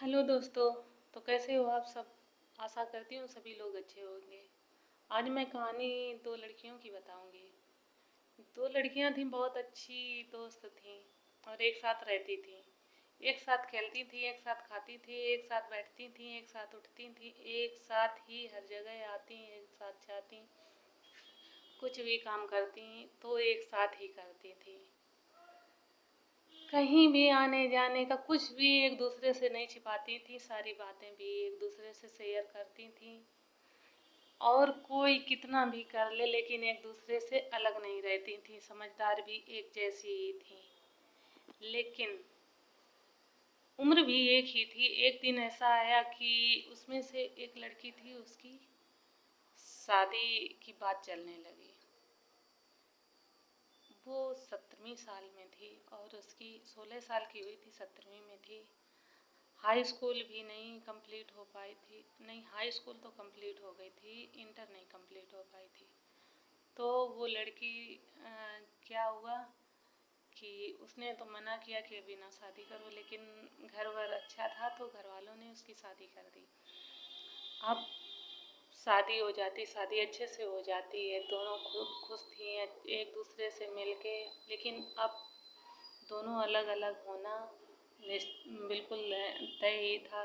Hello दोस्तों। तो कैसे हो आप सब। आशा करती हूँ सभी लोग अच्छे होंगे। आज मैं कहानी दो लड़कियों की बताऊंगी। दो लड़कियां थीं, बहुत अच्छी दोस्त थीं और एक साथ रहती थीं। एक साथ खेलती थीं, एक साथ खाती थी, एक साथ बैठती थीं, एक साथ उठती थीं, एक साथ ही हर जगह आती, एक साथ जाती, कुछ भी काम करती तो एक साथ ही करती थी। कहीं भी आने जाने का कुछ भी एक दूसरे से नहीं छिपाती थी, सारी बातें भी एक दूसरे से शेयर करती थी। और कोई कितना भी कर ले लेकिन एक दूसरे से अलग नहीं रहती थी, समझदार भी एक जैसी ही थी। लेकिन उम्र भी एक ही थी। एक दिन ऐसा आया कि उसमें से एक लड़की थी, उसकी शादी की बात चलने लगी। वो 17वीं साल में थी और उसकी 16 साल की हुई थी, 17वीं में थी। हाई स्कूल भी नहीं कंप्लीट हो पाई थी, नहीं हाई स्कूल तो कंप्लीट हो गई थी, इंटर नहीं कंप्लीट हो पाई थी। तो वो लड़की क्या हुआ कि उसने तो मना किया कि अभी ना शादी करो, लेकिन घर वर अच्छा था तो घर वालों ने उसकी शादी कर दी। अब शादी हो जाती, शादी अच्छे से हो जाती है, दोनों खुश थी एक दूसरे से मिलके। लेकिन अब दोनों अलग अलग होना बिल्कुल तय ही था,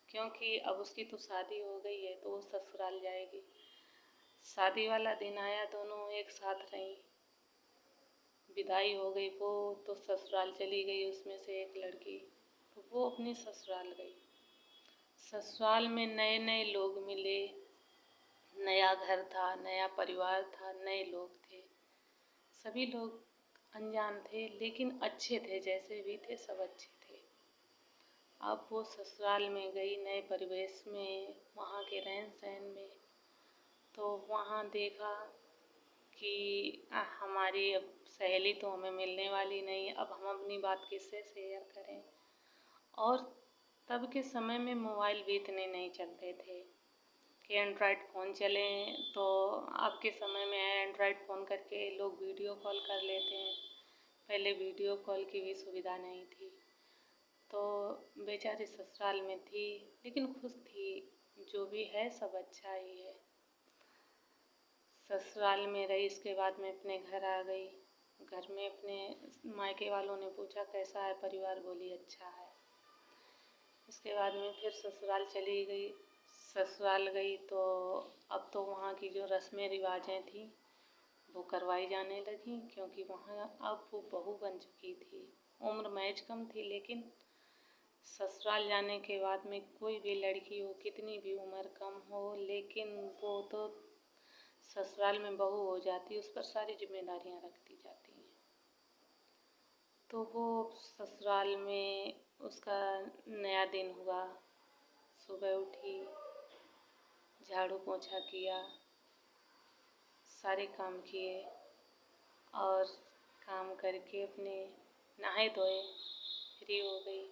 क्योंकि अब उसकी तो शादी हो गई है तो वो ससुराल जाएगी। शादी वाला दिन आया, दोनों एक साथ रहीं। विदाई हो गई, वो तो ससुराल चली गई, उसमें से एक लड़की तो वो अपनी ससुराल गई। ससुराल में नए नए लोग मिले, नया घर था, नया परिवार था, नए लोग थे। सभी लोग अनजान थे लेकिन अच्छे थे, जैसे भी थे सब अच्छे थे। अब वो ससुराल में गई, नए परिवेश में, वहाँ के रहन सहन में, तो वहाँ देखा कि हमारी अब सहेली तो हमें मिलने वाली नहीं, अब हम अपनी बात किससे शेयर करें। और तब के समय में मोबाइल भी इतने नहीं चलते थे कि एंड्रॉयड फ़ोन चलें। तो अब के समय में एंड्रॉयड फ़ोन करके लोग वीडियो कॉल कर लेते हैं, पहले वीडियो कॉल की भी सुविधा नहीं थी। तो बेचारी ससुराल में थी लेकिन खुश थी, जो भी है सब अच्छा ही है। ससुराल में रही, इसके बाद में अपने घर आ गई। घर में अपने मायके वालों ने पूछा कैसा है परिवार, बोली अच्छा है। इसके बाद में फिर ससुराल चली गई। ससुराल गई तो अब तो वहाँ की जो रस्में रिवाजें थी वो करवाई जाने लगी, क्योंकि वहाँ अब वो बहू बन चुकी थी। उम्र महज कम थी, लेकिन ससुराल जाने के बाद में कोई भी लड़की हो, कितनी भी उम्र कम हो, लेकिन वो तो ससुराल में बहू हो जाती, उस पर सारी जिम्मेदारियाँ रखती जाती हैं। तो वो ससुराल में उसका नया दिन हुआ। सुबह उठी, झाड़ू पोछा किया, सारे काम किए और काम करके अपने नहाए धोए, फ्री हो गई।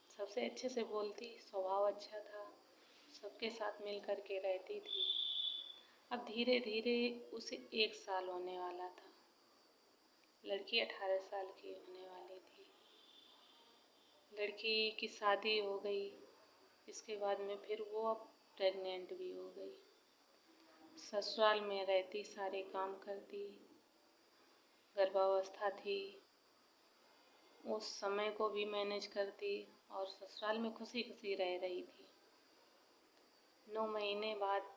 सबसे अच्छे से बोलती, स्वभाव अच्छा था, सबके साथ मिल कर के रहती थी। अब धीरे धीरे उसे 1 साल होने वाला था। लड़की 18 साल की होने वाली थी। लड़की की शादी हो गई, इसके बाद में फिर वो अब प्रेग्नेंट भी हो गई। ससुराल में रहती, सारे काम करती, गर्भावस्था थी, उस समय को भी मैनेज करती और ससुराल में खुशी खुशी रह रही थी। 9 महीने बाद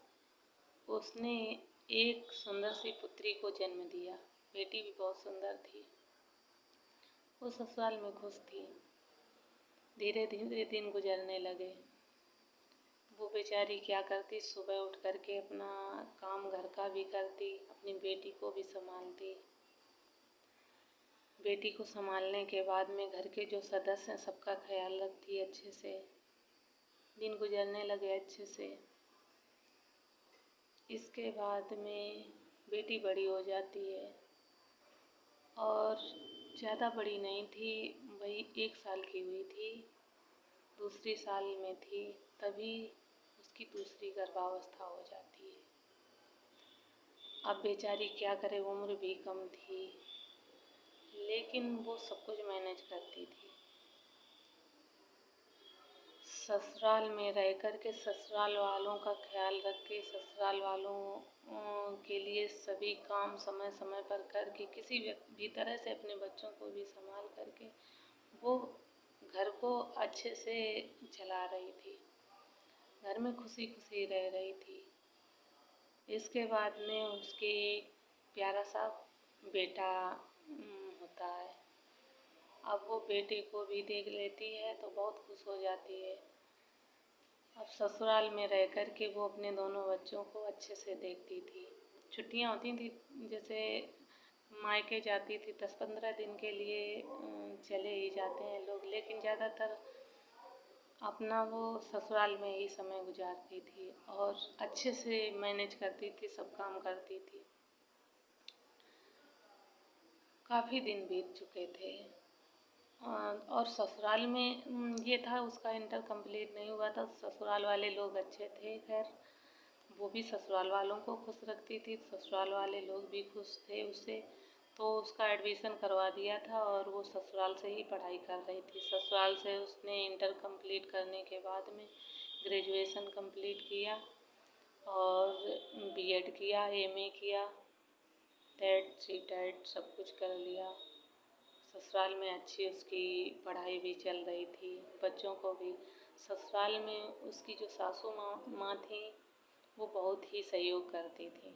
उसने एक सुंदर सी पुत्री को जन्म दिया। बेटी भी बहुत सुंदर थी। वो ससुराल में खुश थी। धीरे धीरे दिन गुजरने लगे। वो बेचारी क्या करती, सुबह उठ करके अपना काम घर का भी करती, अपनी बेटी को भी संभालती। बेटी को संभालने के बाद में घर के जो सदस्य हैं सबका ख्याल रखती अच्छे से। दिन गुजरने लगे अच्छे से। इसके बाद में बेटी बड़ी हो जाती है और ज़्यादा बड़ी नहीं थी, वही 1 साल की हुई थी, दूसरी साल में थी, तभी उसकी दूसरी गर्भावस्था हो जाती है। अब बेचारी क्या करे, उम्र भी कम थी, लेकिन वो सब कुछ मैनेज करती थी। ससुराल में रह कर के ससुराल वालों का ख्याल रख के ससुराल वालों के लिए सभी काम समय समय पर करके किसी भी तरह से अपने बच्चों को भी संभाल करके वो घर को अच्छे से चला रही थी, घर में खुशी खुशी रह रही थी। इसके बाद में उसके एक प्यारा सा बेटा होता है। अब वो बेटे को भी देख लेती है तो बहुत खुश हो जाती है। अब ससुराल में रह कर के वो अपने दोनों बच्चों को अच्छे से देखती थी। छुट्टियां होती थी, जैसे मायके जाती थी 10-15 दिन के लिए, चले ही जाते हैं लोग, लेकिन ज़्यादातर अपना वो ससुराल में ही समय गुजारती थी और अच्छे से मैनेज करती थी, सब काम करती थी। काफ़ी दिन बीत चुके थे और ससुराल में ये था, उसका इंटर कंप्लीट नहीं हुआ था। ससुराल वाले लोग अच्छे थे, खैर वो भी ससुराल वालों को खुश रखती थी, ससुराल वाले लोग भी खुश थे उससे, तो उसका एडमिशन करवा दिया था और वो ससुराल से ही पढ़ाई कर रही थी। ससुराल से उसने इंटर कंप्लीट करने के बाद में ग्रेजुएशन कंप्लीट किया और बीएड किया, एमए किया, टेट सीटेट सब कुछ कर लिया। ससुराल में अच्छी उसकी पढ़ाई भी चल रही थी, बच्चों को भी। ससुराल में उसकी जो सासू माँ थी वो बहुत ही सहयोग करती थी,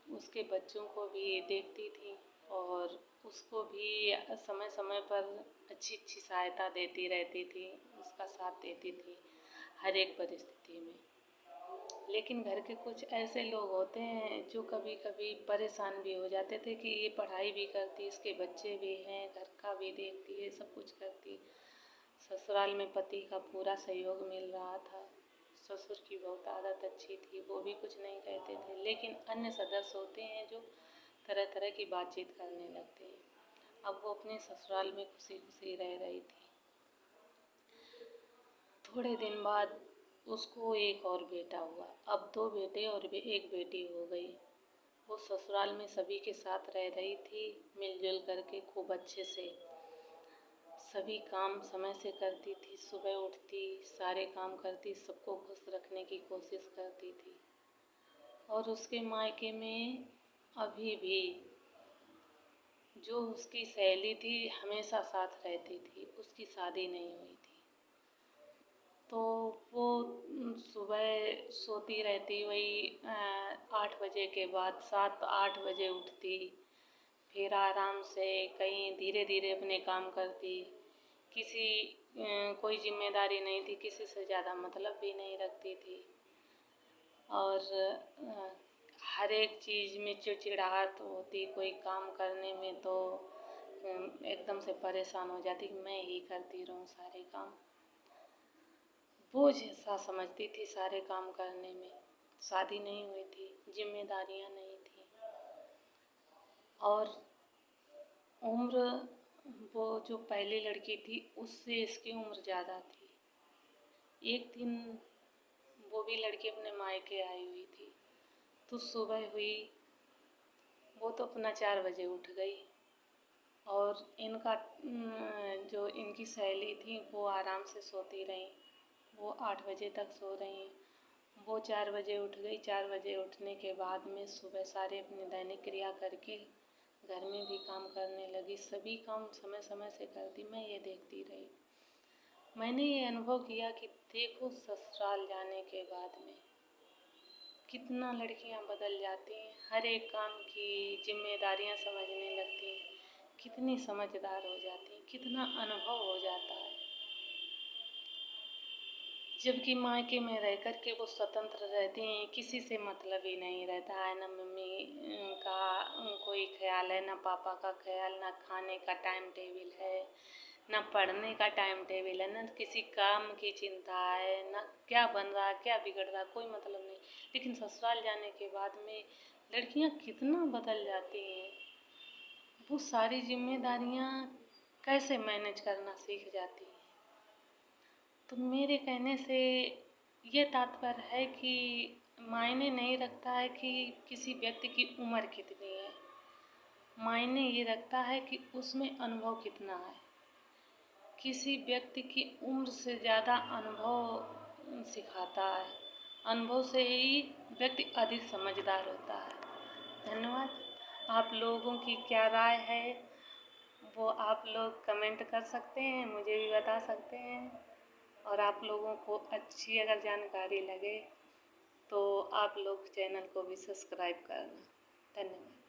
उसके बच्चों को भी देखती थी और उसको भी समय समय पर अच्छी अच्छी सहायता देती रहती थी, उसका साथ देती थी हर एक परिस्थिति में। लेकिन घर के कुछ ऐसे लोग होते हैं जो कभी कभी परेशान भी हो जाते थे कि ये पढ़ाई भी करती, इसके बच्चे भी हैं, घर का भी देखती है, सब कुछ करती। ससुराल में पति का पूरा सहयोग मिल रहा था, ससुर की बहुत आदत अच्छी थी, वो भी कुछ नहीं कहते थे। लेकिन अन्य सदस्य होते हैं जो तरह तरह की बातचीत करने लगते हैं। अब वो अपने ससुराल में खुशी खुशी रह रही थी। थोड़े दिन बाद उसको एक और बेटा हुआ, अब 2 बेटे और एक बेटी हो गई। वो ससुराल में सभी के साथ रह रही थी, मिलजुल करके खूब अच्छे से सभी काम समय से करती थी, सुबह उठती, सारे काम करती, सबको खुश रखने की कोशिश करती थी। और उसके मायके में अभी भी जो उसकी सहेली थी हमेशा साथ रहती थी, उसकी शादी नहीं हुई थी, तो वो सुबह सोती रहती, वही 8 बजे के बाद 7-8 बजे उठती, फिर आराम से कहीं धीरे धीरे अपने काम करती। किसी कोई जिम्मेदारी नहीं थी, किसी से ज़्यादा मतलब भी नहीं रखती थी और हर एक चीज़ में चिड़चिड़ाहट होती, कोई काम करने में तो एकदम से परेशान हो जाती कि मैं ही करती रहूं सारे काम। बोझ सा समझती थी सारे काम करने में। शादी नहीं हुई थी, जिम्मेदारियां नहीं थी और उम्र, वो जो पहली लड़की थी उससे इसकी उम्र ज़्यादा थी। एक दिन वो भी लड़की अपने मायके आई हुई थी, तो सुबह हुई, वो तो अपना 4 बजे उठ गई और इनका जो इनकी सहेली थी वो आराम से सोती रहीं, वो 8 बजे तक सो रही। वो 4 बजे उठ गई। 4 बजे उठने के बाद में सुबह सारे अपनी दैनिक क्रिया करके घर में भी काम करने लगी, सभी काम समय समय से करती, मैं ये देखती रही। मैंने ये अनुभव किया कि देखो ससुराल जाने के बाद में कितना लड़कियां बदल जाती हैं, हर एक काम की जिम्मेदारियां समझने लगती हैं, कितनी समझदार हो जाती हैं, कितना अनुभव हो जाता है। जबकि मायके में रह कर के वो स्वतंत्र रहती हैं, किसी से मतलब ही नहीं रहता है, ना मम्मी का कोई ख्याल है, ना पापा का ख्याल, ना खाने का टाइम टेबल है, ना पढ़ने का टाइम टेबल है, ना किसी काम की चिंता है, ना क्या बन रहा है, क्या बिगड़ रहा है, कोई मतलब नहीं। लेकिन ससुराल जाने के बाद में लड़कियां कितना बदल जाती हैं, वो सारी जिम्मेदारियां कैसे मैनेज करना सीख जाती हैं। तो मेरे कहने से ये तात्पर्य है कि मायने नहीं रखता है कि किसी व्यक्ति की उम्र कितनी है, मायने ये रखता है कि उसमें अनुभव कितना है, किसी व्यक्ति की उम्र से ज़्यादा अनुभव सिखाता है। अनुभव से ही व्यक्ति अधिक समझदार होता है। धन्यवाद। आप लोगों की क्या राय है वो आप लोग कमेंट कर सकते हैं, मुझे भी बता सकते हैं। और आप लोगों को अच्छी अगर जानकारी लगे तो आप लोग चैनल को भी सब्सक्राइब करना। धन्यवाद।